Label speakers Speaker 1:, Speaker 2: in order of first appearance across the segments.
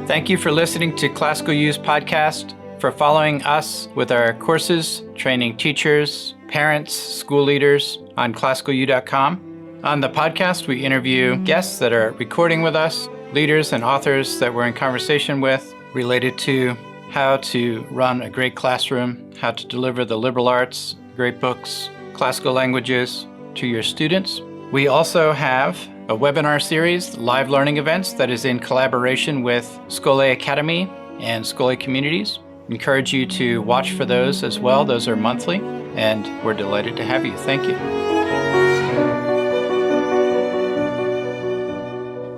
Speaker 1: Thank you for listening to Classical U's podcast, for following us with our courses, training teachers, parents, school leaders on classicalu.com. On the podcast, we interview guests that are recording with us, leaders and authors that we're in conversation with related to how to run a great classroom, how to deliver the liberal arts, great books, classical languages to your students. We also have a webinar series, live learning events that is in collaboration with Scole Academy and Scole Communities. Encourage you to watch for those as well. Those are monthly, and we're delighted to have you. Thank you.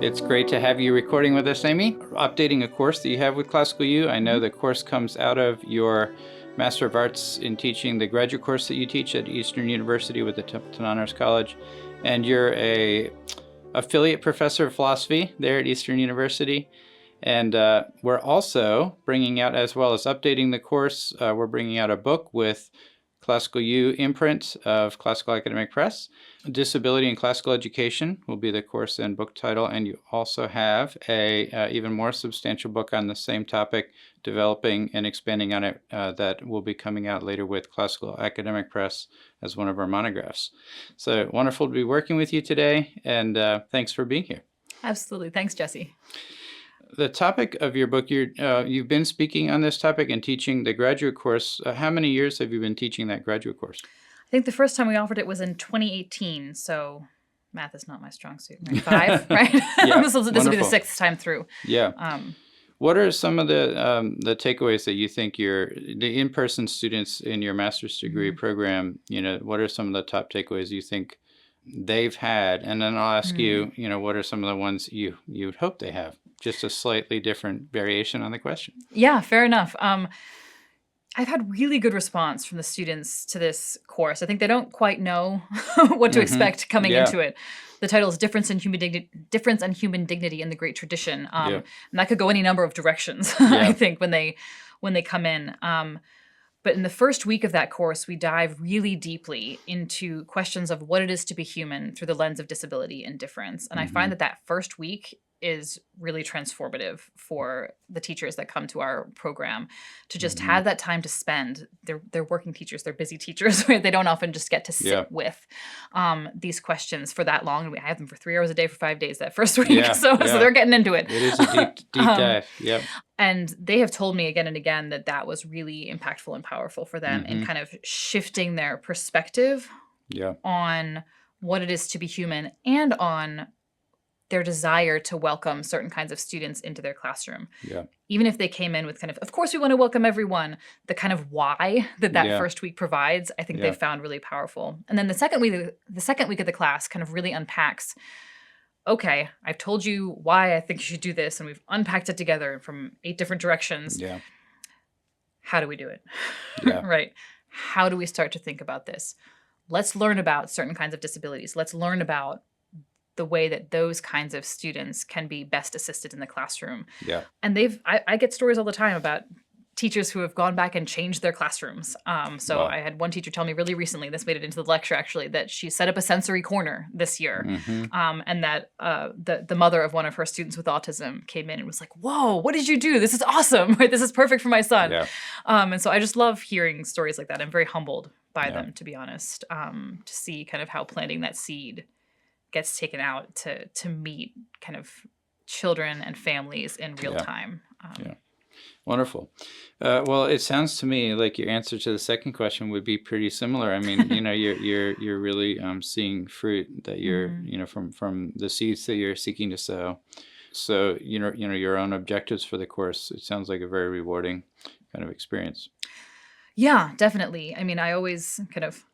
Speaker 1: It's great to have you recording with us, Amy. Updating a course that you have with Classical U. I know the course comes out of your Master of Arts in Teaching, the graduate course that you teach at Eastern University with the Templeton Honors College. And you're a affiliate professor of philosophy there at Eastern University. And we're also bringing out, as well as updating the course, we're bringing out a book with Classical U imprint of Classical Academic Press. Disability and Classical Education will be the course and book title. And you also have a even more substantial book on the same topic, developing and expanding on it, that will be coming out later with Classical Academic Press as one of our monographs. So wonderful to be working with you today, and thanks for being here.
Speaker 2: Absolutely. Thanks, Jesse.
Speaker 1: The topic of your book, you've been speaking on this topic and teaching the graduate course. How many years have you been teaching that graduate course?
Speaker 2: I think the first time we offered it was in 2018, so math is not my strong suit. Right? 5, right?
Speaker 1: Yeah,
Speaker 2: this will be the 6th time through.
Speaker 1: Yeah. What are some of the takeaways that you think the in-person students in your master's degree program, what are some of the top takeaways you think they've had? And then I'll ask you, what are some of the ones you would hope they have? Just a slightly different variation on the question.
Speaker 2: Yeah, fair enough. I've had really good response from the students to this course. I think they don't quite know what to expect coming into it. The title is Difference and Human Dignity in the Great Tradition. And that could go any number of directions, I think, when they come in. But in the first week of that course, we dive really deeply into questions of what it is to be human through the lens of disability and difference. And I find that first week is really transformative for the teachers that come to our program to just have that time to spend. They're working teachers, they're busy teachers. Right? They don't often just get to sit with these questions for that long. I have them for 3 hours a day for 5 days that first week. So they're getting into it.
Speaker 1: It is a deep dive. Yep.
Speaker 2: And they have told me again and again that was really impactful and powerful for them in kind of shifting their perspective on what it is to be human and on their desire to welcome certain kinds of students into their classroom. Yeah. Even if they came in with of course we want to welcome everyone, the kind of why that first week provides, I think they found really powerful. And then the second week of the class kind of really unpacks, okay, I've told you why I think you should do this, and we've unpacked it together from 8 different directions. Yeah. How do we do it? Yeah. Right. How do we start to think about this? Let's learn about certain kinds of disabilities. Let's learn about the way that those kinds of students can be best assisted in the classroom. Yeah. And I get stories all the time about teachers who have gone back and changed their classrooms. So I had one teacher tell me really recently, this made it into the lecture actually, that she set up a sensory corner this year. And that the mother of one of her students with autism came in and was like, whoa, what did you do? This is awesome. Right? This is perfect for my son. Yeah. And so I just love hearing stories like that. I'm very humbled by them, to be honest, to see kind of how planting that seed gets taken out to meet kind of children and families in real time.
Speaker 1: Wonderful. Well, it sounds to me like your answer to the second question would be pretty similar. I mean, you're really seeing fruit that you're from the seeds that you're seeking to sow. So your own objectives for the course. It sounds like a very rewarding kind of experience.
Speaker 2: Yeah, definitely. I mean, I always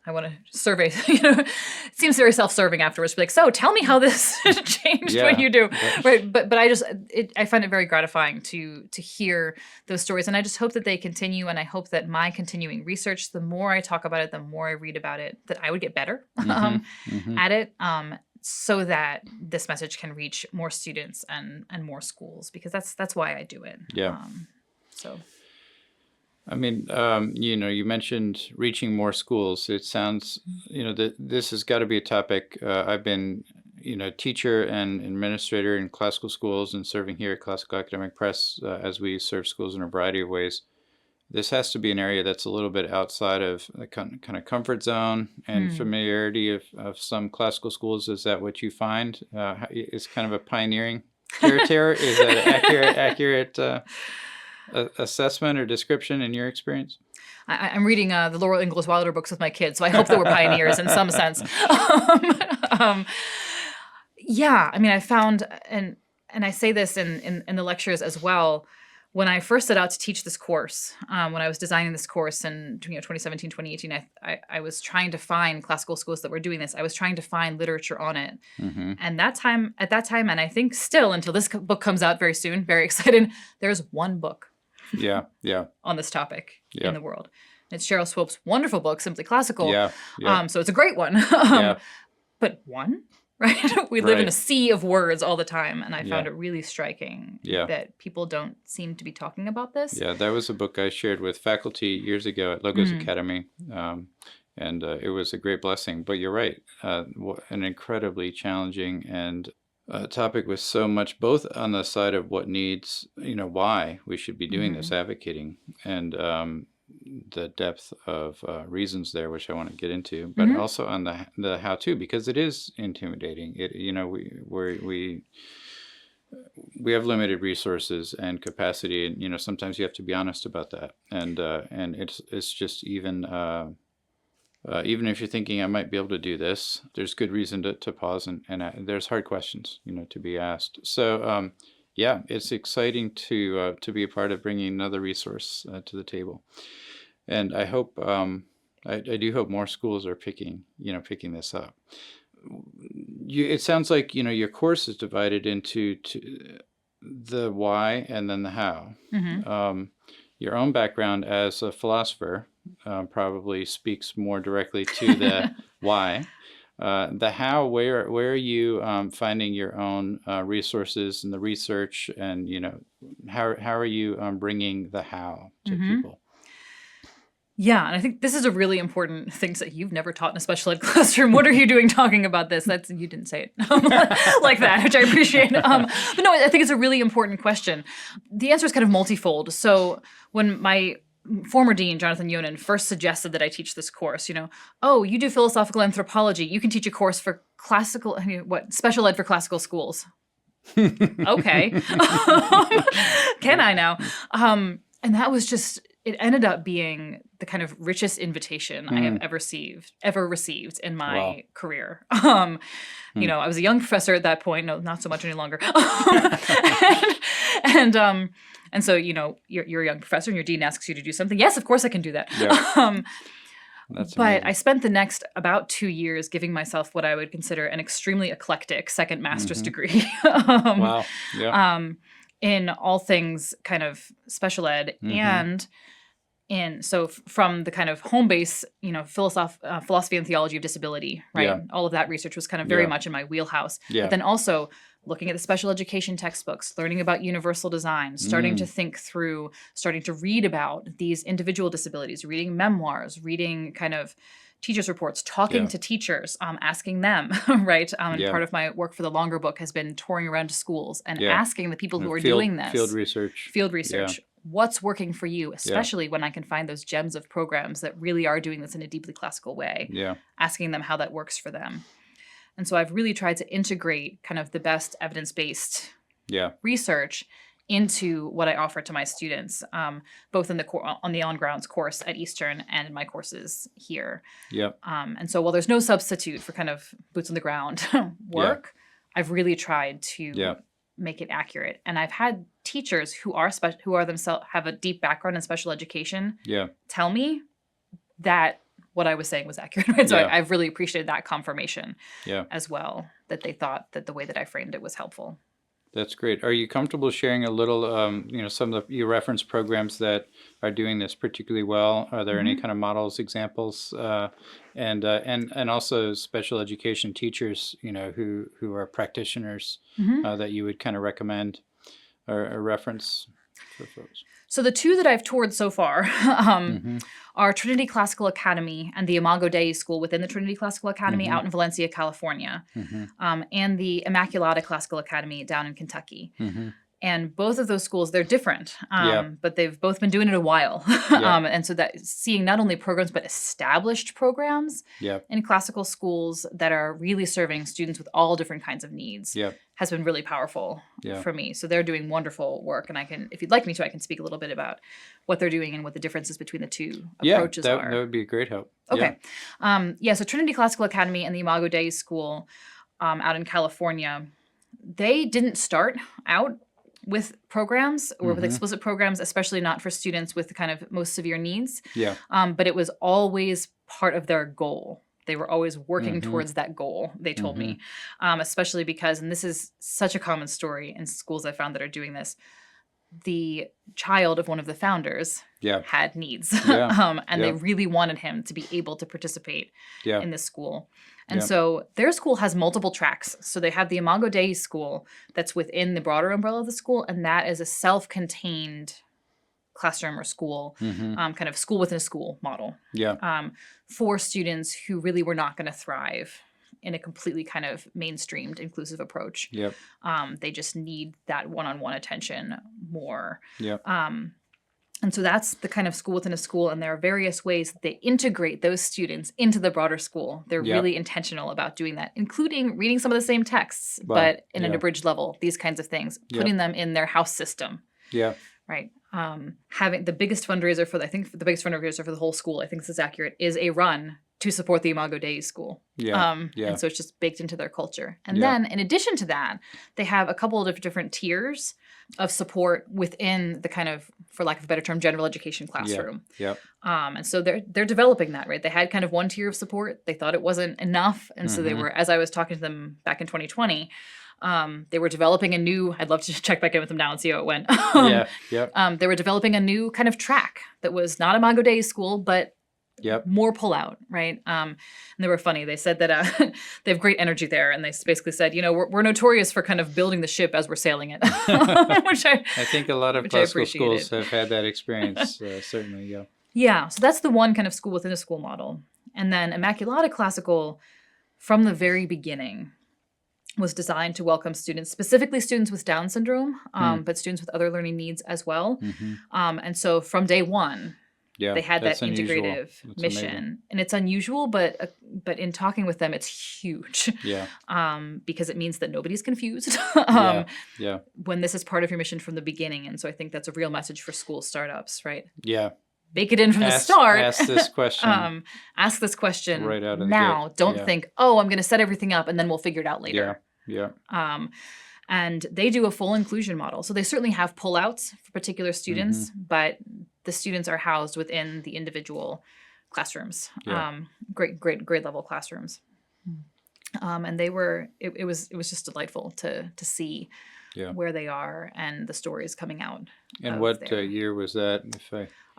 Speaker 2: I want to survey, it seems very self-serving afterwards. Be like, so tell me how this changed when you do. Yeah. Right. But I find it very gratifying to hear those stories. And I just hope that they continue. And I hope that my continuing research, the more I talk about it, the more I read about it, that I would get better at it. So that this message can reach more students and more schools, because that's why I do it. Yeah.
Speaker 1: I mean, you mentioned reaching more schools. It sounds, that this has got to be a topic I've been, teacher and administrator in classical schools and serving here at Classical Academic Press as we serve schools in a variety of ways, this has to be an area that's a little bit outside of the kind of comfort zone and familiarity of some classical schools. Is that what you find? It's kind of a pioneering territory. Is that an accurate assessment or description in your experience?
Speaker 2: I'm reading the Laurel Ingalls Wilder books with my kids, so I hope they were pioneers in some sense. Yeah, I mean, I found, and I say this in the lectures as well, when I first set out to teach this course, when I was designing this course in 2017, 2018, I was trying to find classical schools that were doing this. I was trying to find literature on it. And at that time, and I think still until this book comes out very soon, very excited, there's one book on this topic in the world. And it's Cheryl Swope's wonderful book, Simply Classical. So it's a great one. But one? Right? We live in a sea of words all the time, and I found it really striking that people don't seem to be talking about this.
Speaker 1: Yeah, that was a book I shared with faculty years ago at Logos Academy, and it was a great blessing. But you're right, an incredibly challenging and topic with so much, both on the side of what needs, why we should be doing this, advocating, and the depth of reasons there, which I want to get into, but also on the how-to, because it is intimidating. We have limited resources and capacity, and sometimes you have to be honest about that. And it's just even if you're thinking I might be able to do this, there's good reason to pause and there's hard questions to be asked. So it's exciting to be a part of bringing another resource to the table. And I hope, I do hope more schools are picking this up. It sounds like, your course is divided into the why and then the how. Your own background as a philosopher probably speaks more directly to the why. The how, where are you finding your own resources and the research, and how are you bringing the how to people?
Speaker 2: Yeah, and I think this is a really important thing that you've never taught in a special ed classroom. What are you doing talking about this? You didn't say it like that, which I appreciate. But no, I think it's a really important question. The answer is kind of multifold. So when my former dean, Jonathan Yonan, first suggested that I teach this course, you do philosophical anthropology. You can teach a course for special ed for classical schools. Okay. Can I now? And that was just, it ended up being the kind of richest invitation I have ever received in my career. I was a young professor at that point. No, not so much any longer. And so, you're a young professor and your dean asks you to do something. Yes, of course I can do that.
Speaker 1: Yeah.
Speaker 2: But I spent the next about 2 years giving myself what I would consider an extremely eclectic second master's degree.
Speaker 1: Wow. Yeah.
Speaker 2: In all things kind of special ed and from the kind of home base, philosophy and theology of disability, right?
Speaker 1: Yeah.
Speaker 2: All of that research was kind of very much in my wheelhouse.
Speaker 1: Yeah.
Speaker 2: But then also looking at the special education textbooks, learning about universal design, starting to think through, starting to read about these individual disabilities, reading memoirs, reading kind of teachers' reports, talking to teachers, asking them, right? And part of my work for the longer book has been touring around to schools and asking the people who are doing this.
Speaker 1: Field research.
Speaker 2: Yeah. What's working for you, especially when I can find those gems of programs that really are doing this in a deeply classical way, asking them how that works for them. And so I've really tried to integrate kind of the best evidence-based research into what I offer to my students, both in on the on-grounds course at Eastern and in my courses here.
Speaker 1: Yep.
Speaker 2: And so while there's no substitute for kind of boots on the ground work, I've really tried to make it accurate. And I've had teachers who are themselves have a deep background in special education tell me that what I was saying was accurate. Right? So I've really appreciated that confirmation as well, that they thought that the way that I framed it was helpful.
Speaker 1: That's great. Are you comfortable sharing a little, some of you reference programs that are doing this particularly well? Are there any kind of models, examples, and also special education teachers, who are practitioners that you would kind of recommend or reference? for folks?
Speaker 2: So the two that I've toured so far are Trinity Classical Academy and the Imago Dei School within the Trinity Classical Academy out in Valencia, California, and the Immaculata Classical Academy down in Kentucky. And both of those schools, they're different, but they've both been doing it a while. And so that seeing not only programs, but established programs in classical schools that are really serving students with all different kinds of needs has been really powerful for me. So they're doing wonderful work. And I can, if you'd like me to, I can speak a little bit about what they're doing and what the differences between the two approaches are.
Speaker 1: That would be a great help.
Speaker 2: Okay. So Trinity Classical Academy and the Imago Dei School out in California, they didn't start out with programs or with explicit programs, especially not for students with the kind of most severe needs. But it was always part of their goal. They were always working towards that goal, they told me, especially because, and this is such a common story in schools I found that are doing this, the child of one of the founders had needs. And they really wanted him to be able to participate in this school. And so their school has multiple tracks. So they have the Imago Dei school that's within the broader umbrella of the school, and that is a self-contained classroom or school, kind of school within a school model for students who really were not going to thrive in a completely kind of mainstreamed inclusive approach. They just need that one-on-one attention more. And so that's the kind of school within a school, and there are various ways that they integrate those students into the broader school. They're really intentional about doing that, including reading some of the same texts, but in an abridged level, these kinds of things, putting them in their house system. Right. Having the biggest fundraiser for the whole school, I think this is accurate, is a run to support the Imago Dei school. And so it's just baked into their culture. And then in addition to that, they have a couple of different tiers of support within the kind of, for lack of a better term, general education classroom. And so they're developing that, right? They had kind of one tier of support. They thought it wasn't enough. And so they were, as I was talking to them back in 2020, they were developing a new, I'd love to check back in with them now and see how it went. They were developing a new kind of track that was not Imago Dei school, but more pull out, right? And they were funny. They said that they have great energy there. And they basically said, we're notorious for kind of building the ship as we're sailing it. Which I think
Speaker 1: a lot of classical schools have had that experience, certainly,
Speaker 2: so that's the one kind of school within a school model. And then Immaculata Classical, from the very beginning, was designed to welcome students, specifically students with Down syndrome, but students with other learning needs as well. And so from day one, they had that integrative mission. Amazing. And it's unusual, but in talking with them, it's huge. Because it means that nobody's confused when this is part of your mission from the beginning. And so I think that's a real message for school startups, right? Bake it in from the start.
Speaker 1: Ask this question.
Speaker 2: Ask this question
Speaker 1: right out of
Speaker 2: now.
Speaker 1: the gate.
Speaker 2: Don't think, I'm going to set everything up and then we'll figure it out later. And they do a full inclusion model. So they certainly have pullouts for particular students, but the students are housed within the individual classrooms, grade level classrooms. And they were, it was just delightful to see where they are and the stories coming out.
Speaker 1: And what year was that?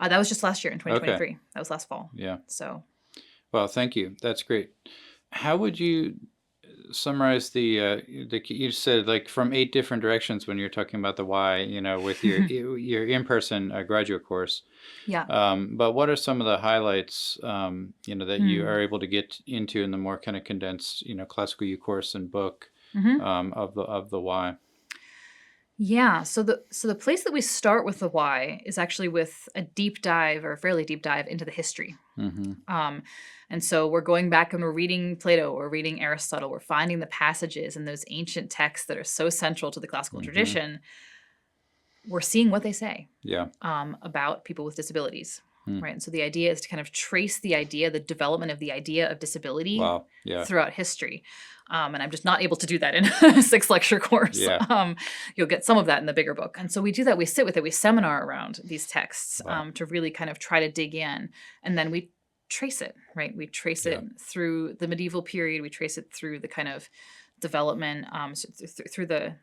Speaker 2: That was just last year in 2023. Okay. That was last fall. So.
Speaker 1: Well, thank you. That's great. How would you summarize you said like from 8 different directions when you're talking about the why, with your in-person graduate course. But what are some of the highlights, that you are able to get into in the more kind of condensed, classical U course and book of the why?
Speaker 2: So the place that we start with the why is actually with a deep dive or a fairly deep dive into the history. And so we're going back and we're reading Plato, we're reading Aristotle, we're finding the passages in those ancient texts that are so central to the classical tradition. We're seeing what they say about people with disabilities, right? And so the idea is to kind of trace the development of the idea of disability throughout history. And I'm just not able to do that in a 6-lecture course. You'll get some of that in the bigger book. And so we do that. We sit with it. We seminar around these texts to really kind of try to dig in. And then we trace it, right? We trace it through the medieval period. We trace it through the kind of development, through the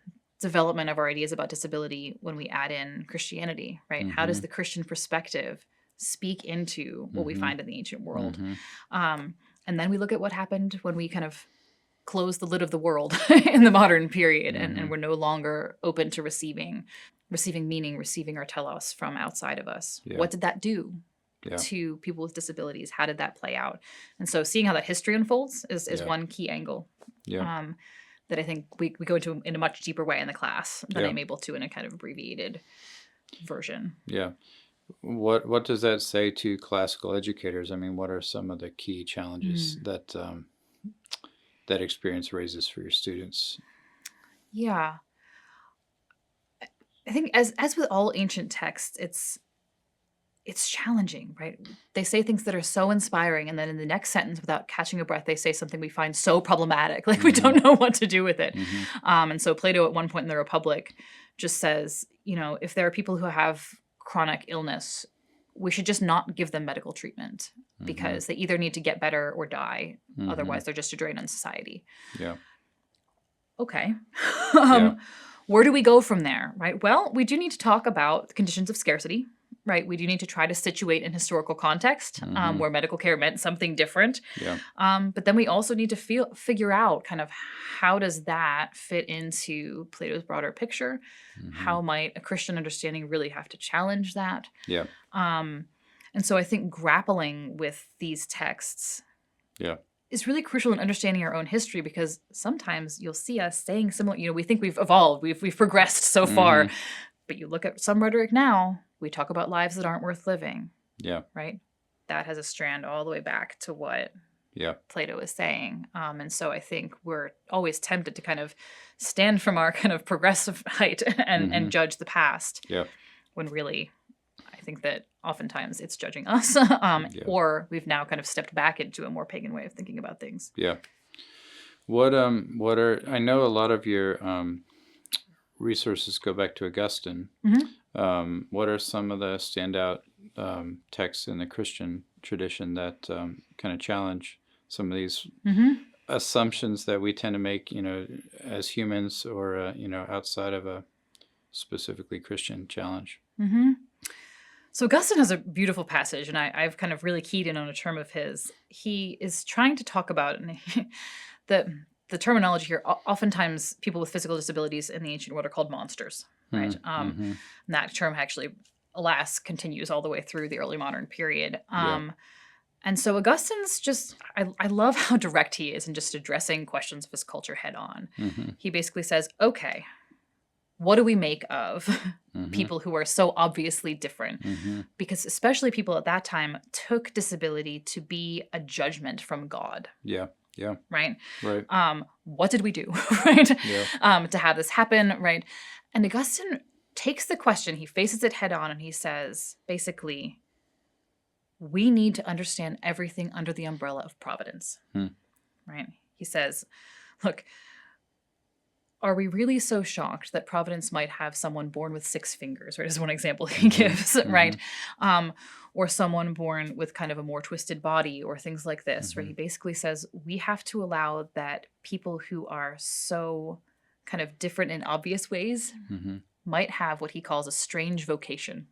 Speaker 2: development of our ideas about disability when we add in Christianity, right? How does the Christian perspective speak into what we find in the ancient world? And then we look at what happened when we kind of close the lid of the world in the modern period and we're no longer open to receiving receiving meaning, receiving our telos from outside of us.
Speaker 1: Yeah.
Speaker 2: What did that do to people with disabilities? How did that play out? And so seeing how that history unfolds is one key angle that I think we go into in a much deeper way in the class than I'm able to in a kind of abbreviated version.
Speaker 1: Yeah. What does that say to classical educators? I mean, what are some of the key challenges that that experience raises for your students?
Speaker 2: Yeah. I think as with all ancient texts, it's challenging, right? They say things that are so inspiring, and then in the next sentence, without catching a breath, they say something we find so problematic, like we don't know what to do with it. And so Plato at one point in the Republic just says, if there are people who have chronic illness, we should just not give them medical treatment because they either need to get better or die. Otherwise, they're just a drain on society.
Speaker 1: Yeah.
Speaker 2: Okay. Where do we go from there, right? Well, we do need to talk about the conditions of scarcity, right? We do need to try to situate in historical context where medical care meant something different.
Speaker 1: Yeah.
Speaker 2: But then we also need to figure out kind of how does that fit into Plato's broader picture? How might a Christian understanding really have to challenge that?
Speaker 1: Yeah.
Speaker 2: And so I think grappling with these texts is really crucial in understanding our own history, because sometimes you'll see us saying similar, we think we've evolved, we've progressed so far, but you look at some rhetoric now, we talk about lives that aren't worth living.
Speaker 1: Yeah.
Speaker 2: Right? That has a strand all the way back to what Plato is saying. And so I think we're always tempted to kind of stand from our kind of progressive height and judge the past.
Speaker 1: Yeah.
Speaker 2: When really, I think that oftentimes it's judging us, or we've now kind of stepped back into a more pagan way of thinking about things.
Speaker 1: Yeah. What I know a lot of your resources go back to Augustine. What are some of the standout texts in the Christian tradition that kind of challenge some of these assumptions that we tend to make, as humans or, outside of a specifically Christian challenge?
Speaker 2: So Augustine has a beautiful passage, and I've kind of really keyed in on a term of his. He is trying to talk about the terminology here. Oftentimes, people with physical disabilities in the ancient world are called monsters, right? And that term actually, alas, continues all the way through the early modern period. And so Augustine's I love how direct he is in just addressing questions of his culture head on. He basically says, okay, what do we make of people who are so obviously different? Because especially people at that time took disability to be a judgment from God.
Speaker 1: Yeah. Yeah.
Speaker 2: Right?
Speaker 1: Right.
Speaker 2: What did we do, right?
Speaker 1: Yeah.
Speaker 2: To have this happen, right? And Augustine takes the question, he faces it head on, and he says, basically, we need to understand everything under the umbrella of providence. Right? He says, look, are we really so shocked that Providence might have someone born with 6 fingers, right? Is one example he gives, right? Or someone born with kind of a more twisted body or things like this, right? He basically says we have to allow that people who are so kind of different in obvious ways might have what he calls a strange vocation,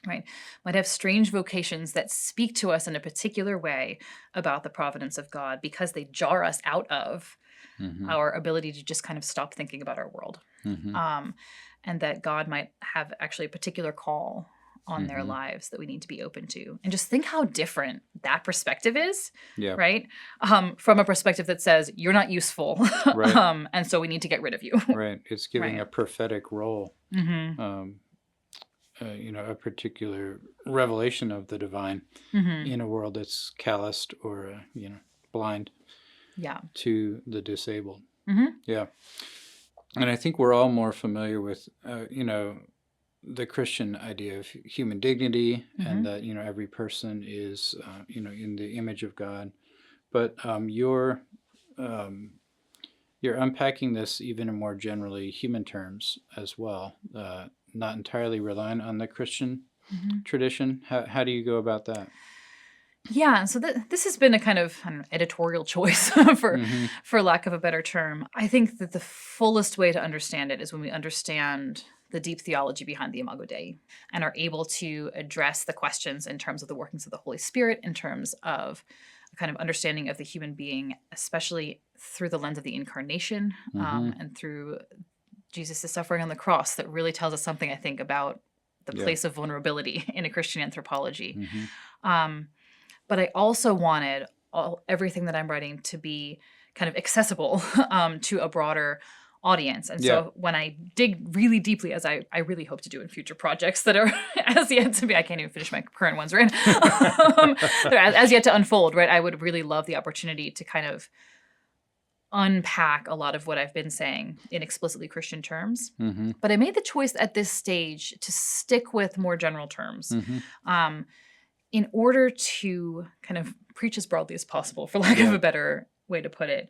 Speaker 2: right? Might have strange vocations that speak to us in a particular way about the providence of God because they jar us out of our ability to just kind of stop thinking about our world. And that God might have actually a particular call on their lives that we need to be open to. And just think how different that perspective is, right? From a perspective that says, you're not useful,
Speaker 1: right.
Speaker 2: And so we need to get rid of you.
Speaker 1: Right. It's giving a prophetic role, a particular revelation of the divine in a world that's calloused or, blind. To the disabled. Yeah. And I think we're all more familiar with, the Christian idea of human dignity and that, every person is, in the image of God. But you're unpacking this even in more generally human terms as well, not entirely relying on the Christian tradition. How do you go about that?
Speaker 2: Yeah, so this has been a kind of editorial choice, for lack of a better term. I think that the fullest way to understand it is when we understand the deep theology behind the Imago Dei and are able to address the questions in terms of the workings of the Holy Spirit, in terms of a kind of understanding of the human being, especially through the lens of the incarnation and through Jesus' suffering on the cross that really tells us something, I think, about the place of vulnerability in a Christian anthropology. But I also wanted everything that I'm writing to be kind of accessible to a broader audience. And so when I dig really deeply, as I really hope to do in future projects that are as yet to be, I can't even finish my current ones, right? They're as yet to unfold, right? I would really love the opportunity to kind of unpack a lot of what I've been saying in explicitly Christian terms. But I made the choice at this stage to stick with more general terms in order to kind of preach as broadly as possible, for lack of a better way to put it,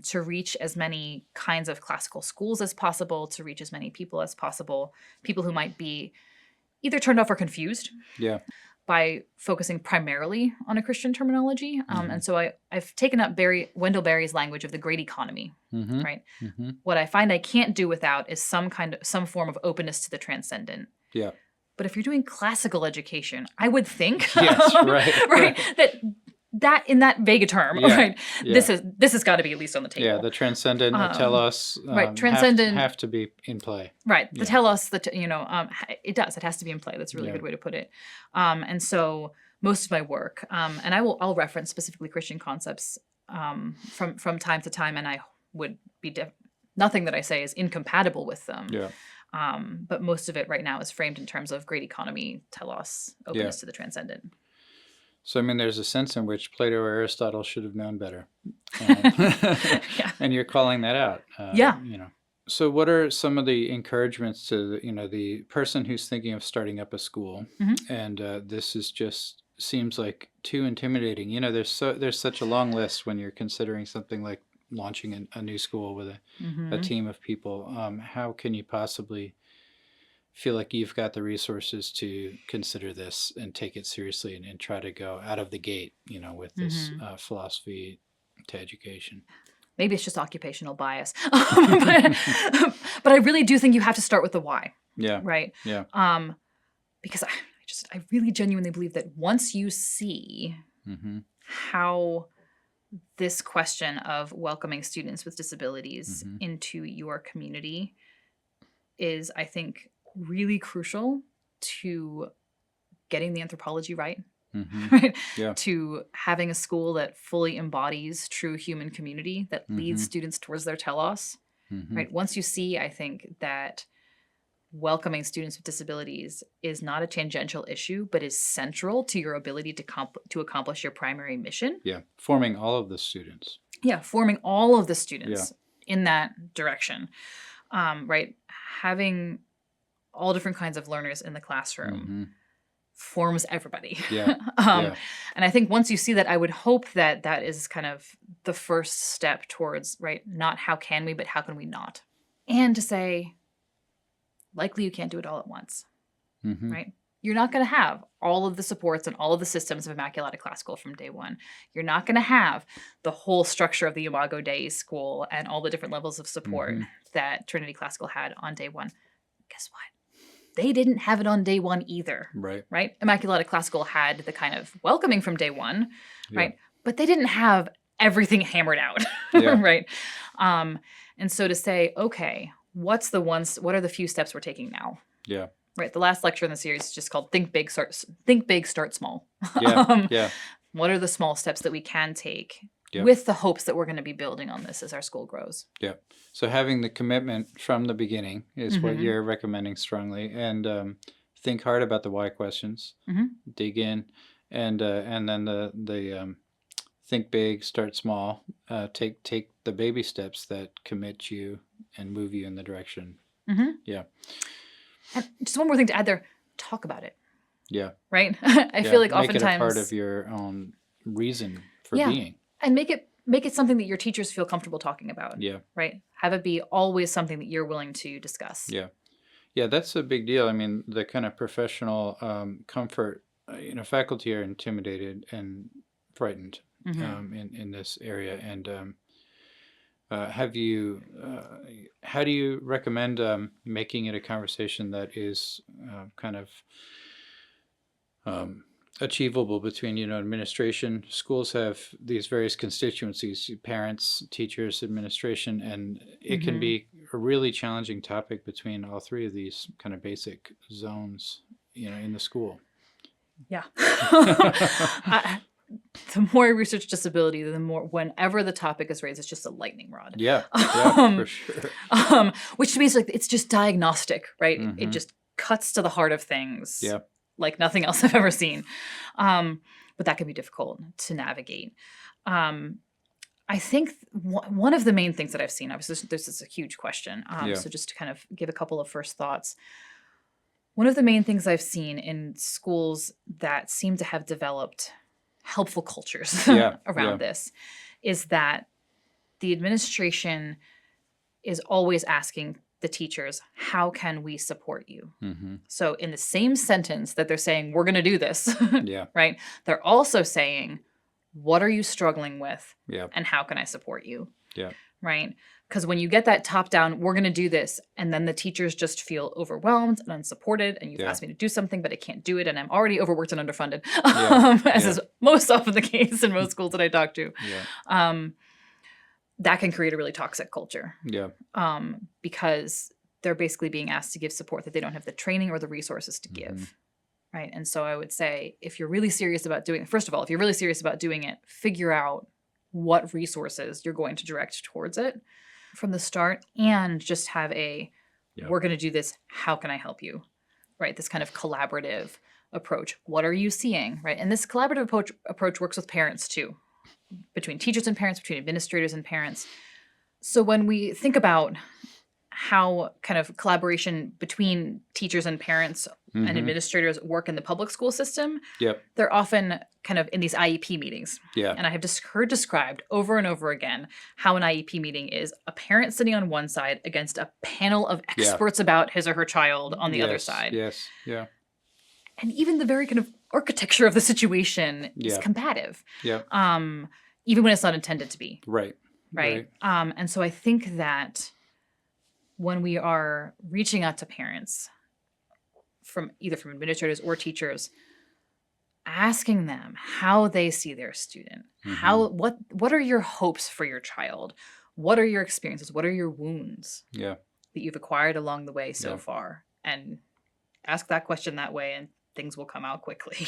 Speaker 2: to reach as many kinds of classical schools as possible, to reach as many people as possible, people who might be either turned off or confused. By focusing primarily on a Christian terminology. And so I've taken up Wendell Berry's language of the great economy, right? What I find I can't do without is some form of openness to the transcendent. But if you're doing classical education, I would think that in that vague term, right? This has got to be at least on the table.
Speaker 1: Yeah, the transcendent, the telos,
Speaker 2: transcendent
Speaker 1: have to be in play.
Speaker 2: Right, the telos, it does. It has to be in play. That's a really good way to put it. And so most of my work, and I'll reference specifically Christian concepts from time to time, and I would be nothing that I say is incompatible with them. But most of it right now is framed in terms of great economy, telos, openness to the transcendent.
Speaker 1: So, I mean, there's a sense in which Plato or Aristotle should have known better. And you're calling that out. So what are some of the encouragements to, the person who's thinking of starting up a school? And this is just seems like too intimidating. There's such a long list when you're considering something like launching a new school with a team of people. How can you possibly feel like you've got the resources to consider this and take it seriously and try to go out of the gate, with this philosophy to education?
Speaker 2: Maybe it's just occupational bias, but I really do think you have to start with the why. Right. Because I really genuinely believe that once you see how this question of welcoming students with disabilities into your community is, I think, really crucial to getting the anthropology right, right? To having a school that fully embodies true human community that leads students towards their telos, right? Once you see, I think, that welcoming students with disabilities is not a tangential issue, but is central to your ability to accomplish your primary mission.
Speaker 1: Forming all of the students.
Speaker 2: Forming all of the students in that direction, right? Having all different kinds of learners in the classroom forms everybody. And I think once you see that, I would hope that that is kind of the first step towards, right, not how can we, but how can we not? And to say, likely you can't do it all at once, right? You're not going to have all of the supports and all of the systems of Immaculata Classical from day one. You're not going to have the whole structure of the Imago Dei school and all the different levels of support that Trinity Classical had on day one. Guess what? They didn't have it on day one either. Right? Immaculata Classical had the kind of welcoming from day one, right? But they didn't have everything hammered out, right? And so to say, okay, what are the few steps we're taking now? Right. The last lecture in the series is just called Think Big, Start Small. What are the small steps that we can take with the hopes that we're going to be building on this as our school grows?
Speaker 1: So having the commitment from the beginning is what you're recommending strongly, and think hard about the why questions, dig in, and then the think big, start small, take the baby steps that commit you and move you in the direction.
Speaker 2: And just one more thing to add there, talk about it. Right? I feel like
Speaker 1: make
Speaker 2: oftentimes...
Speaker 1: Make it a part of your own reason for being.
Speaker 2: And make it something that your teachers feel comfortable talking about. Right? Have it be always something that you're willing to discuss.
Speaker 1: Yeah, that's a big deal. I mean, the kind of professional comfort, faculty are intimidated and frightened in this area. And how do you recommend making it a conversation that is kind of achievable between, administration? Schools have these various constituencies, parents, teachers, administration, and it can be a really challenging topic between all three of these kind of basic zones, in the school.
Speaker 2: Yeah. The more I research disability, the more, whenever the topic is raised, it's just a lightning rod.
Speaker 1: Yeah, for sure.
Speaker 2: Which to me is like, it's just diagnostic, right? It just cuts to the heart of things.
Speaker 1: Yeah.
Speaker 2: Like nothing else I've ever seen. But that can be difficult to navigate. I think one of the main things that I've seen, obviously this is a huge question. So just to kind of give a couple of first thoughts. One of the main things I've seen in schools that seem to have developed helpful cultures around this is that the administration is always asking the teachers, how can we support you? So in the same sentence that they're saying, we're going to do this, right? They're also saying, what are you struggling with? And how can I support you? Right? Because when you get that top down, we're going to do this, and then the teachers just feel overwhelmed and unsupported, and you've asked me to do something, but I can't do it, and I'm already overworked and underfunded, as is most often the case in most schools that I talk to. That can create a really toxic culture. Because they're basically being asked to give support that they don't have the training or the resources to give. Right? And so I would say, if you're really serious about doing it, first of all, if you're really serious about doing it, figure out what resources you're going to direct towards it from the start, and just have we're going to do this, how can I help you? Right? This kind of collaborative approach. What are you seeing? Right? And this collaborative approach works with parents too, between teachers and parents, between administrators and parents. So when we think about how kind of collaboration between teachers and parents and administrators work in the public school system, they're often kind of in these IEP meetings. And I have just heard described over and over again how an IEP meeting is a parent sitting on one side against a panel of experts about his or her child on the other side. And even the very kind of architecture of the situation is combative. Even when it's not intended to be. Right. And so I think that when we are reaching out to parents, from administrators or teachers, asking them how they see their student, what are your hopes for your child, what are your experiences, what are your wounds that you've acquired along the way so far, and ask that question that way, and things will come out quickly.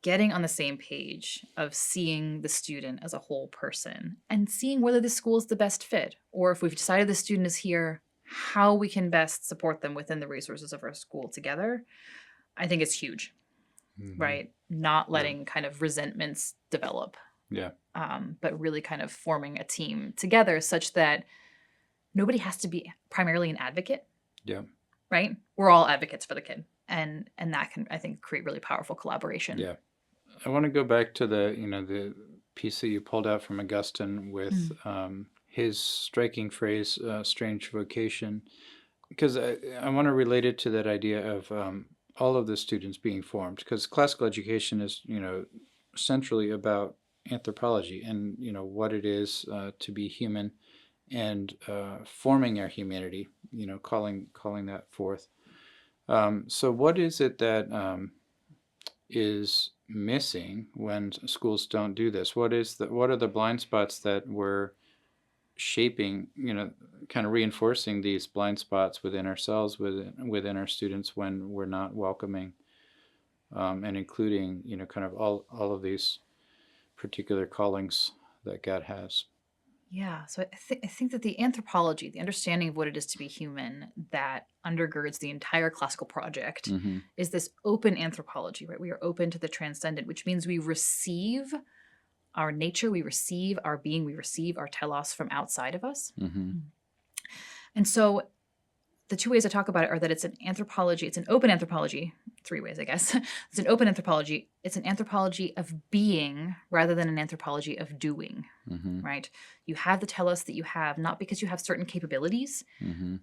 Speaker 2: Getting on the same page of seeing the student as a whole person, and seeing whether the school is the best fit, or if we've decided the student is here, how we can best support them within the resources of our school together, I think it's huge, right? Not letting kind of resentments develop, but really kind of forming a team together such that nobody has to be primarily an advocate, right? We're all advocates for the kid, and that can, I think, create really powerful collaboration.
Speaker 1: I want to go back to the piece that you pulled out from Augustine with his striking phrase, strange vocation, because I want to relate it to that idea of all of the students being formed, because classical education is, centrally about anthropology and, what it is to be human, and forming our humanity, calling that forth. So what is it that is missing when schools don't do this? What are the blind spots that we're shaping, kind of reinforcing these blind spots within ourselves, within our students, when we're not welcoming and including, kind of all of these particular callings that God has?
Speaker 2: Yeah, so I think that the anthropology, the understanding of what it is to be human, that undergirds the entire classical project is this open anthropology, right? We are open to the transcendent, which means we receive our nature, we receive our being, we receive our telos from outside of us. And so the two ways I talk about it are that it's an anthropology, it's an open anthropology, three ways, I guess. It's an open anthropology. It's an anthropology of being rather than an anthropology of doing, right? You have the telos that you have, not because you have certain capabilities,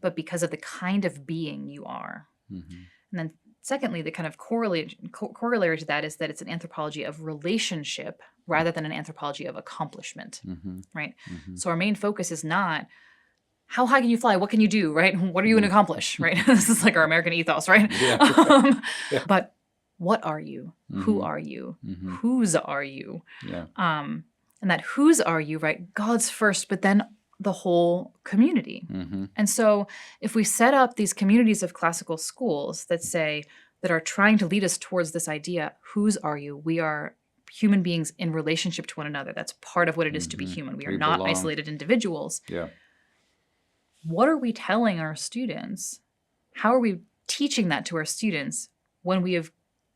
Speaker 2: but because of the kind of being you are. And then secondly, the kind of corollary to that is that it's an anthropology of relationship rather than an anthropology of accomplishment, right? So our main focus is not, how high can you fly? What can you do, right? What are you going to accomplish, right? This is like our American ethos, right? But what are you? Who are you? Whose are you? And that whose are you, right? God's first, but then the whole community.
Speaker 1: Mm-hmm.
Speaker 2: And so if we set up these communities of classical schools that are trying to lead us towards this idea, whose are you? We are human beings in relationship to one another. That's part of what it is to be human. We are not
Speaker 1: belong.
Speaker 2: isolated individuals.
Speaker 1: Yeah.
Speaker 2: What are we telling our students? How are we teaching that to our students when we have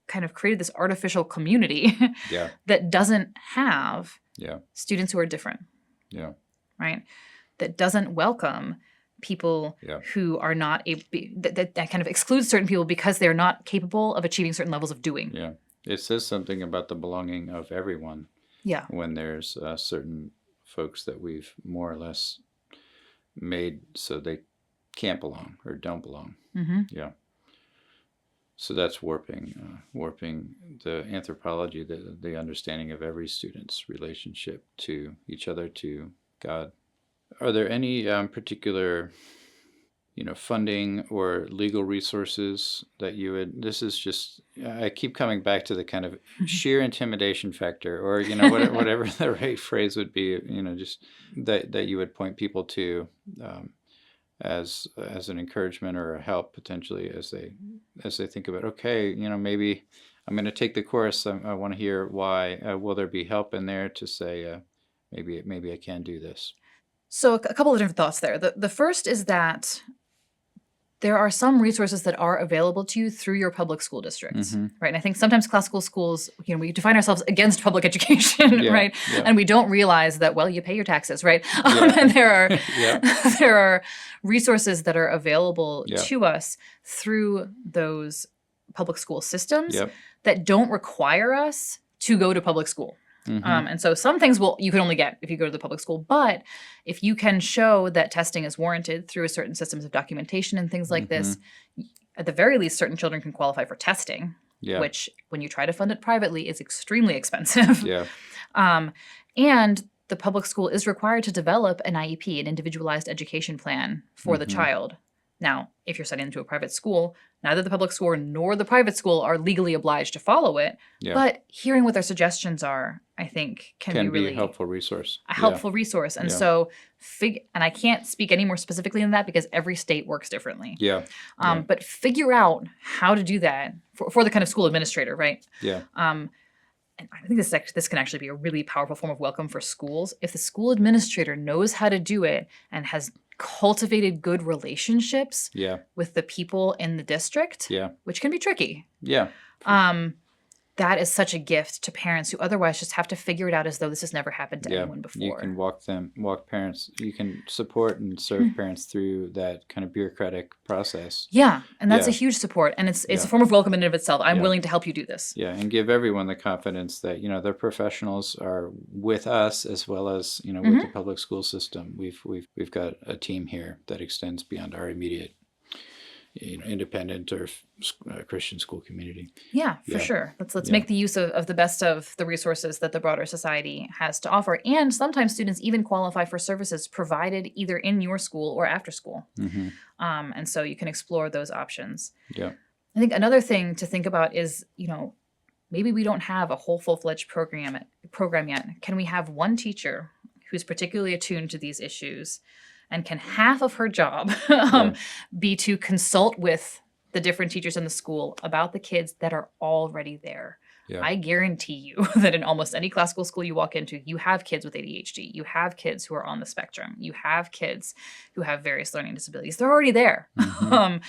Speaker 2: kind of created this artificial community
Speaker 1: Yeah.
Speaker 2: that doesn't have
Speaker 1: Yeah.
Speaker 2: students who are different?
Speaker 1: Yeah.
Speaker 2: Right? That doesn't welcome people
Speaker 1: Yeah.
Speaker 2: who are not able, that kind of excludes certain people because they're not capable of achieving certain levels of doing.
Speaker 1: Yeah. It says something about the belonging of everyone.
Speaker 2: Yeah.
Speaker 1: When there's certain folks that we've more or less made so they can't belong or don't belong.
Speaker 2: Mm-hmm.
Speaker 1: Yeah. So that's warping the anthropology, the understanding of every student's relationship to each other, to God. Are there any particular, funding or legal resources that you would? This is just, I keep coming back to the kind of sheer intimidation factor, or whatever the right phrase would be. Just that you would point people to. As an encouragement or a help potentially as they think about, okay, maybe I'm going to take the course. I want to hear why. Will there be help in there to say maybe I can do this?
Speaker 2: So a couple of different thoughts there. The first is that there are some resources that are available to you through your public school districts, right? And I think sometimes classical schools, we define ourselves against public education, right? Yeah. And we don't realize that, well, you pay your taxes, right? And there are there are resources that are available to us through those public school systems that don't require us to go to public school. And so some things you can only get if you go to the public school. But if you can show that testing is warranted through a certain systems of documentation and things like this, at the very least, certain children can qualify for testing, which when you try to fund it privately is extremely expensive. And the public school is required to develop an IEP, an individualized education plan for the child. Now, if you're studying into a private school, neither the public school nor the private school are legally obliged to follow it. But hearing what their suggestions are, I think, can be really
Speaker 1: a helpful resource.
Speaker 2: A helpful resource. And so, and I can't speak any more specifically than that because every state works differently. But figure out how to do that for the kind of school administrator, right? And I think this can actually be a really powerful form of welcome for schools. If the school administrator knows how to do it and has cultivated good relationships with the people in the district, which can be tricky. That is such a gift to parents who otherwise just have to figure it out as though this has never happened to anyone before.
Speaker 1: You can walk parents, you can support and serve parents through that kind of bureaucratic process.
Speaker 2: And that's a huge support. And it's a form of welcome in and of itself. I'm willing to help you do this.
Speaker 1: And give everyone the confidence that, their professionals are with us as well as, with the public school system. We've got a team here that extends beyond our immediate independent or Christian school community. For sure. Let's make the use of the best of the resources that the broader society has to offer. And sometimes students even qualify for services provided either in your school or after school. And so you can explore those options. I think another thing to think about is, maybe we don't have a whole full-fledged program yet. Can we have one teacher who's particularly attuned to these issues? And can half of her job be to consult with the different teachers in the school about the kids that are already there? I guarantee you that in almost any classical school you walk into, you have kids with ADHD. You have kids who are on the spectrum. You have kids who have various learning disabilities. They're already there. And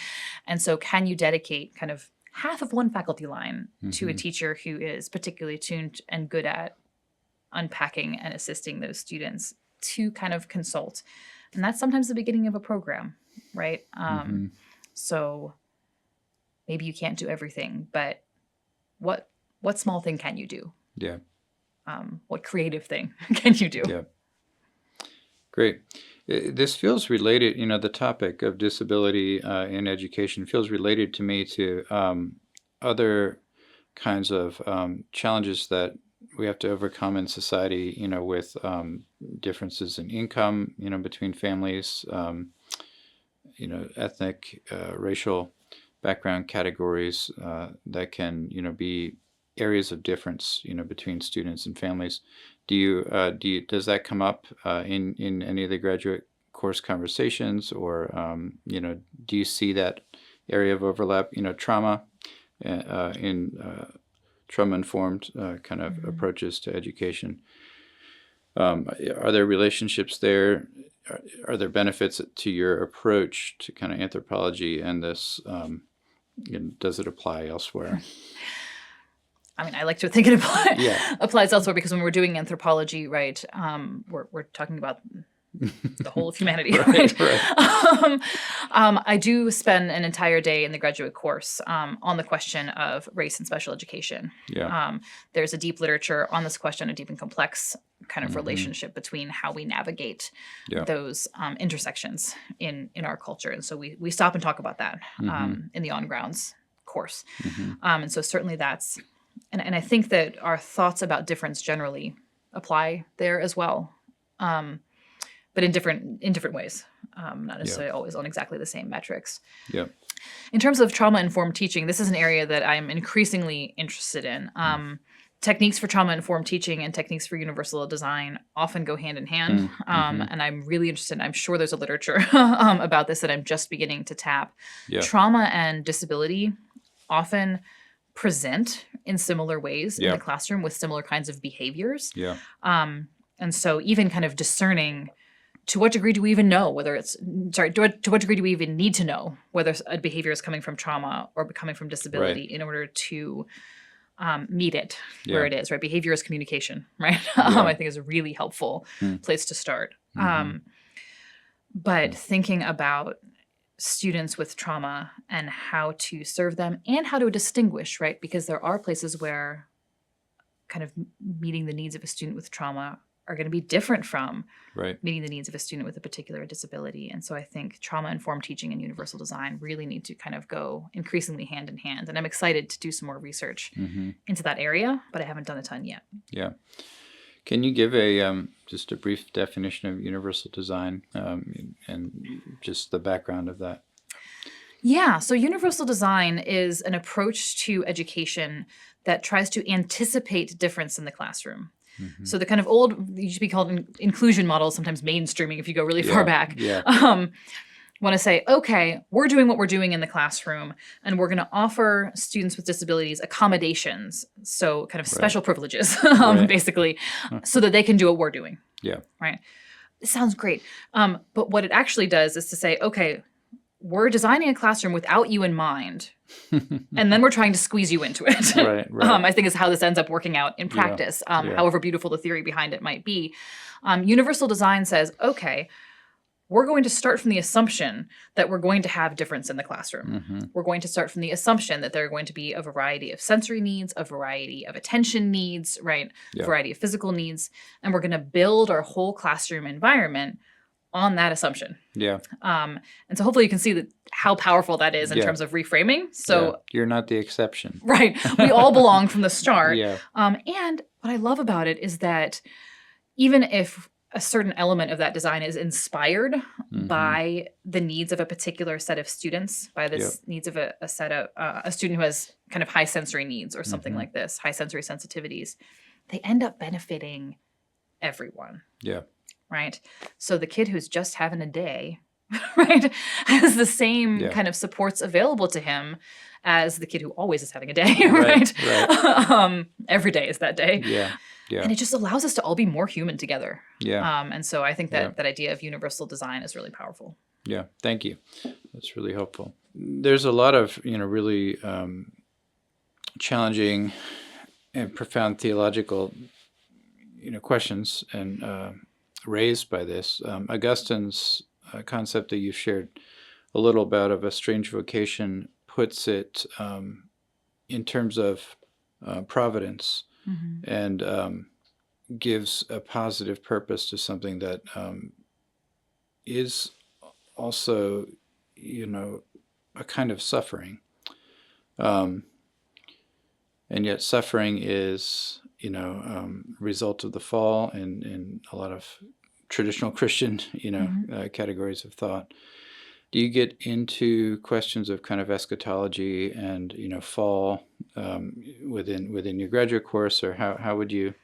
Speaker 1: so can you dedicate kind of half of one faculty line to a teacher who is particularly tuned and good at unpacking and assisting those students to kind of consult? And that's sometimes the beginning of a program, right? So maybe you can't do everything, but what small thing can you do? What creative thing can you do? Great. This feels related, the topic of disability in education feels related to me to other kinds of challenges that we have to overcome in society, with differences in income, between families, ethnic, racial background categories that can, be areas of difference, between students and families. Does that come up in any of the graduate course conversations, or do you see that area of overlap? Trauma in trauma-informed kind of approaches to education. Are there relationships there? Are there benefits to your approach to kind of anthropology and this? Does it apply elsewhere?
Speaker 2: I mean, I like to think it applies elsewhere, because when we're doing anthropology, right, we're talking about the whole of humanity, right? I do spend an entire day in the graduate course on the question of race and special education.
Speaker 1: Yeah.
Speaker 2: There's a deep literature on this question, a deep and complex kind of relationship between how we navigate those intersections in our culture. And so we stop and talk about that in the On Grounds course. And so certainly that's, and I think that our thoughts about difference generally apply there as well. But in different ways, not necessarily always on exactly the same metrics.
Speaker 1: Yeah.
Speaker 2: In terms of trauma-informed teaching, this is an area that I'm increasingly interested in. Techniques for trauma-informed teaching and techniques for universal design often go hand in hand, and I'm really interested. I'm sure there's a literature about this that I'm just beginning to tap.
Speaker 1: Yeah.
Speaker 2: Trauma and disability often present in similar ways in the classroom with similar kinds of behaviors.
Speaker 1: Yeah.
Speaker 2: And so even kind of discerning, to what degree do we even know whether to what degree do we even need to know whether a behavior is coming from trauma or coming from disability in order to meet it where it is, right? Behavior is communication, right? I think is a really helpful place to start. But thinking about students with trauma and how to serve them and how to distinguish, right? Because there are places where kind of meeting the needs of a student with trauma are going to be different from meeting the needs of a student with a particular disability. And so I think trauma-informed teaching and universal design really need to kind of go increasingly hand in hand. And I'm excited to do some more research into that area, but I haven't done a ton yet.
Speaker 1: Yeah. Can you give just a brief definition of universal design and just the background of that?
Speaker 2: Yeah. So universal design is an approach to education that tries to anticipate difference in the classroom. So the kind of old, used to be called inclusion models, sometimes mainstreaming if you go really far back, want to say, okay, we're doing what we're doing in the classroom, and we're going to offer students with disabilities accommodations, so kind of special privileges, basically, so that they can do what we're doing.
Speaker 1: Yeah.
Speaker 2: Right. It sounds great. But what it actually does is to say, okay, we're designing a classroom without you in mind, and then we're trying to squeeze you into it. I think is how this ends up working out in practice, however beautiful the theory behind it might be. Universal design says, okay, we're going to start from the assumption that we're going to have difference in the classroom. We're going to start from the assumption that there are going to be a variety of sensory needs, a variety of attention needs, right? A variety of physical needs. And we're going to build our whole classroom environment on that assumption.
Speaker 1: Yeah.
Speaker 2: And so hopefully you can see that how powerful that is in terms of reframing. So
Speaker 1: you're not the exception.
Speaker 2: Right. We all belong from the start. And what I love about it is that even if a certain element of that design is inspired by the needs of a particular set of students, by the needs of a set of a student who has kind of high sensory needs or something like this, high sensory sensitivities, they end up benefiting everyone.
Speaker 1: Yeah.
Speaker 2: Right. So the kid who's just having a day, right, has the same kind of supports available to him as the kid who always is having a day, right? Every day is that day. Yeah. And it just allows us to all be more human together. Yeah. And so I think that that idea of universal design is really powerful.
Speaker 1: Yeah. Thank you. That's really helpful. There's a lot of, really challenging and profound theological, questions and raised by this. Augustine's concept that you shared a little about of a strange vocation puts it in terms of providence and gives a positive purpose to something that is also, a kind of suffering. And yet suffering is, result of the fall in a lot of traditional Christian, categories of thought. Do you get into questions of kind of eschatology and, fall within your graduate course, or how would you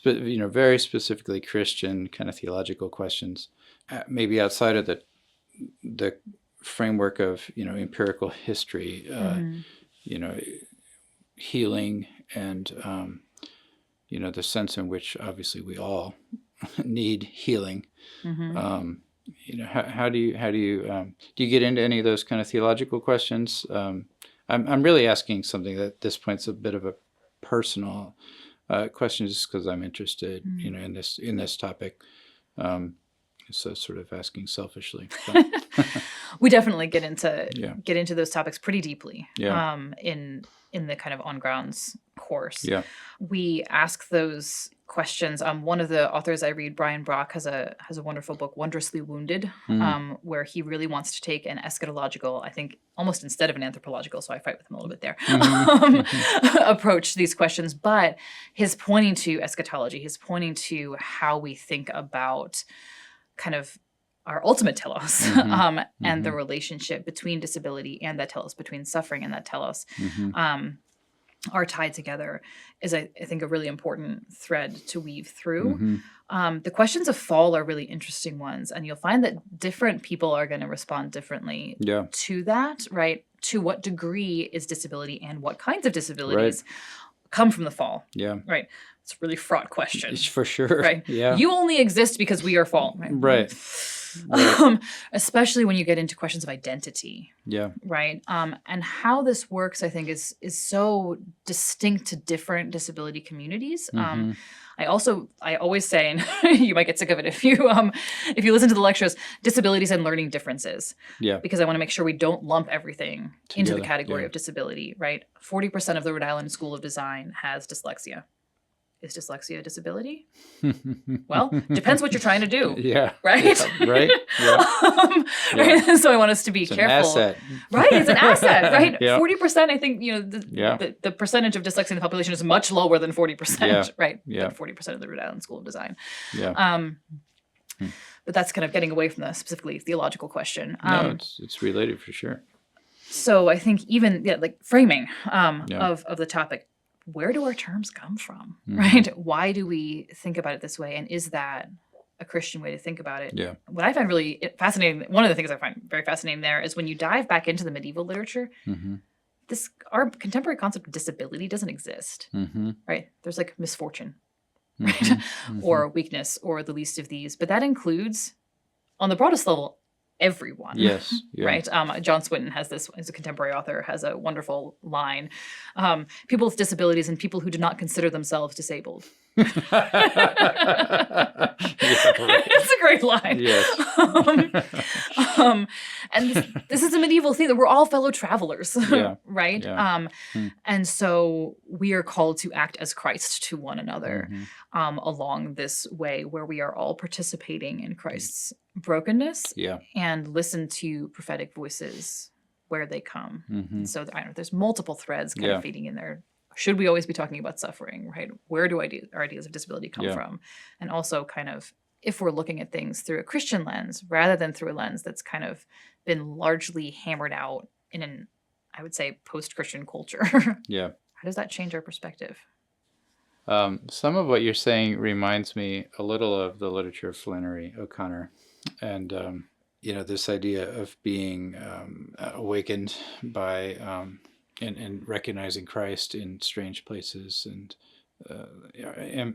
Speaker 1: very specifically Christian kind of theological questions, maybe outside of the framework of, empirical history, healing and, the sense in which obviously we all need healing. How do you get into any of those kind of theological questions? I'm really asking something that at this point's a bit of a personal question, just because I'm interested, in this topic. So sort of asking selfishly.
Speaker 2: We definitely get into those topics pretty deeply. In the kind of on grounds course. We ask those questions. One of the authors I read, Brian Brock, has a wonderful book, Wondrously Wounded, where he really wants to take an eschatological, I think almost instead of an anthropological, so I fight with him a little bit there, approach to these questions. But his pointing to eschatology, his pointing to how we think about kind of our ultimate telos, and the relationship between disability and that telos, between suffering and that telos, are tied together, is I think a really important thread to weave through. The questions of fall are really interesting ones, and you'll find that different people are going to respond differently to that, right? To what degree is disability and what kinds of disabilities come from the fall? Right. It's a really fraught question.
Speaker 1: For sure.
Speaker 2: Right. You only exist because we are fall.
Speaker 1: Right.
Speaker 2: Especially when you get into questions of identity. Right. And how this works, I think, is so distinct to different disability communities. I always say, and you might get sick of it if you listen to the lectures, disabilities and learning differences. Because I want to make sure we don't lump everything into the category of disability. Right. 40% of the Rhode Island School of Design has dyslexia. Is dyslexia a disability? Well, depends what you're trying to do. Right?
Speaker 1: Right.
Speaker 2: Right. So I want us to be careful.
Speaker 1: It's an asset.
Speaker 2: Right. It's an asset. Right. 40%, I think, the percentage of dyslexia in the population is much lower than 40%. Right. But 40% of the Rhode Island School of Design. But that's kind of getting away from the specifically theological question.
Speaker 1: No, it's related for sure.
Speaker 2: So I think even like framing of the topic. Where do our terms come from, right? Why do we think about it this way? And is that a Christian way to think about it? What I find really fascinating, one of the things I find very fascinating there is when you dive back into the medieval literature, our contemporary concept of disability doesn't exist, right? There's like misfortune, right? Or weakness, or the least of these. But that includes, on the broadest level, everyone. Right. John Swinton has this, as a contemporary author, has a wonderful line. People with disabilities and people who do not consider themselves disabled. It's a great line. And this is a medieval thing that we're all fellow travelers, right? And so we are called to act as Christ to one another along this way where we are all participating in Christ's brokenness and listen to prophetic voices where they come. And so I don't know, there's multiple threads kind of feeding in there. Should we always be talking about suffering, right? Where do our ideas of disability come from? And also kind of, if we're looking at things through a Christian lens, rather than through a lens that's kind of been largely hammered out in an, I would say, post-Christian culture. How does that change our perspective?
Speaker 1: Some of what you're saying reminds me a little of the literature of Flannery O'Connor. And, this idea of being awakened by... and recognizing Christ in strange places, and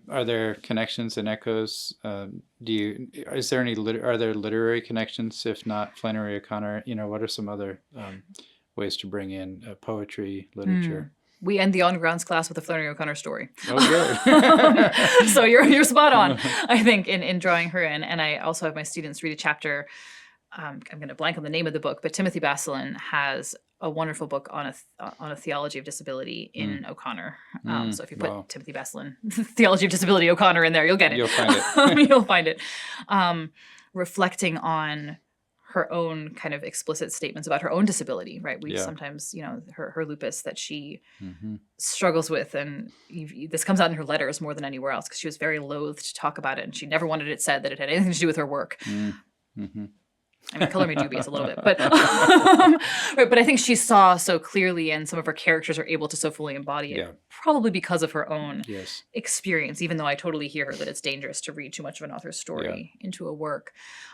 Speaker 1: are there connections and echoes? Are there literary connections? If not Flannery O'Connor, what are some other ways to bring in poetry, literature?
Speaker 2: We end the on-grounds class with a Flannery O'Connor story.
Speaker 1: Oh, good.
Speaker 2: So you're spot on, I think, in drawing her in. And I also have my students read a chapter. I'm going to blank on the name of the book, but Timothy Basselin has a wonderful book on a theology of disability in O'Connor. So if you put Timothy Basselin, theology of disability O'Connor in there, you'll get it.
Speaker 1: You'll find it.
Speaker 2: You'll find it. Reflecting on her own kind of explicit statements about her own disability, right? We sometimes, her lupus that she struggles with, and this comes out in her letters more than anywhere else because she was very loath to talk about it, and she never wanted it said that it had anything to do with her work. I mean, color me dubious a little bit, but right, but I think she saw so clearly, and some of her characters are able to so fully embody it, probably because of her own experience, even though I totally hear her that it's dangerous to read too much of an author's story into a work.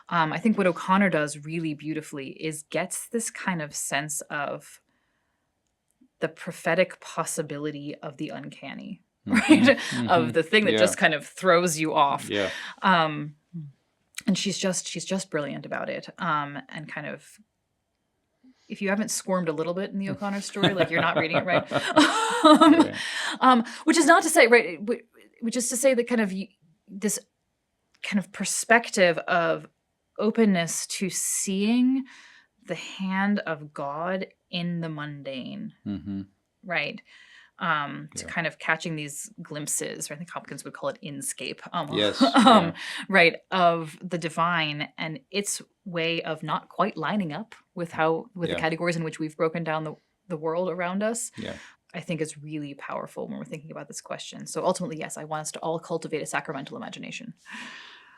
Speaker 2: I think what O'Connor does really beautifully is gets this kind of sense of the prophetic possibility of the uncanny, right? Of the thing that just kind of throws you off. And she's just brilliant about it. And kind of, if you haven't squirmed a little bit in the O'Connor story, like you're not reading it right. Which is not to say, right, which is to say that kind of this kind of perspective of openness to seeing the hand of God in the mundane, right? To kind of catching these glimpses, or I think Hopkins would call it inscape, right, of the divine and its way of not quite lining up with the categories in which we've broken down the world around us. I think is really powerful when we're thinking about this question. So ultimately, yes, I want us to all cultivate a sacramental imagination.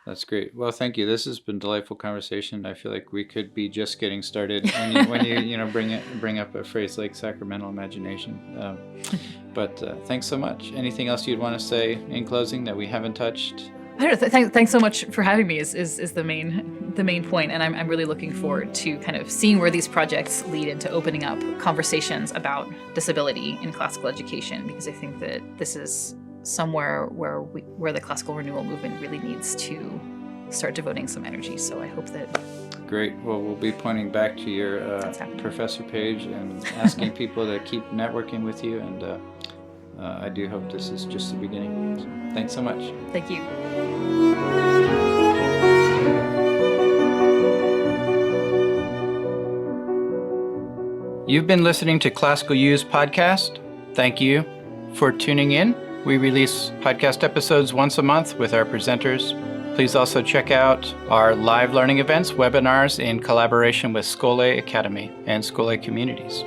Speaker 1: That's great. Well, thank you. This has been a delightful conversation. I feel like we could be just getting started when you bring up a phrase like sacramental imagination. But thanks so much. Anything else you'd want to say in closing that we haven't touched?
Speaker 2: I don't know. Thanks so much for having me. Is the main point, and I'm really looking forward to kind of seeing where these projects lead into opening up conversations about disability in classical education, because I think that this is somewhere where the classical renewal movement really needs to start devoting some energy. So I hope that.
Speaker 1: Great. Well, we'll be pointing back to your professor page and asking people to keep networking with you. And I do hope this is just the beginning. So, thanks so much.
Speaker 2: Thank you.
Speaker 1: You've been listening to Classical U's podcast. Thank you for tuning in. We release podcast episodes once a month with our presenters. Please also check out our live learning events, webinars in collaboration with Scholé Academy and Scholé Communities.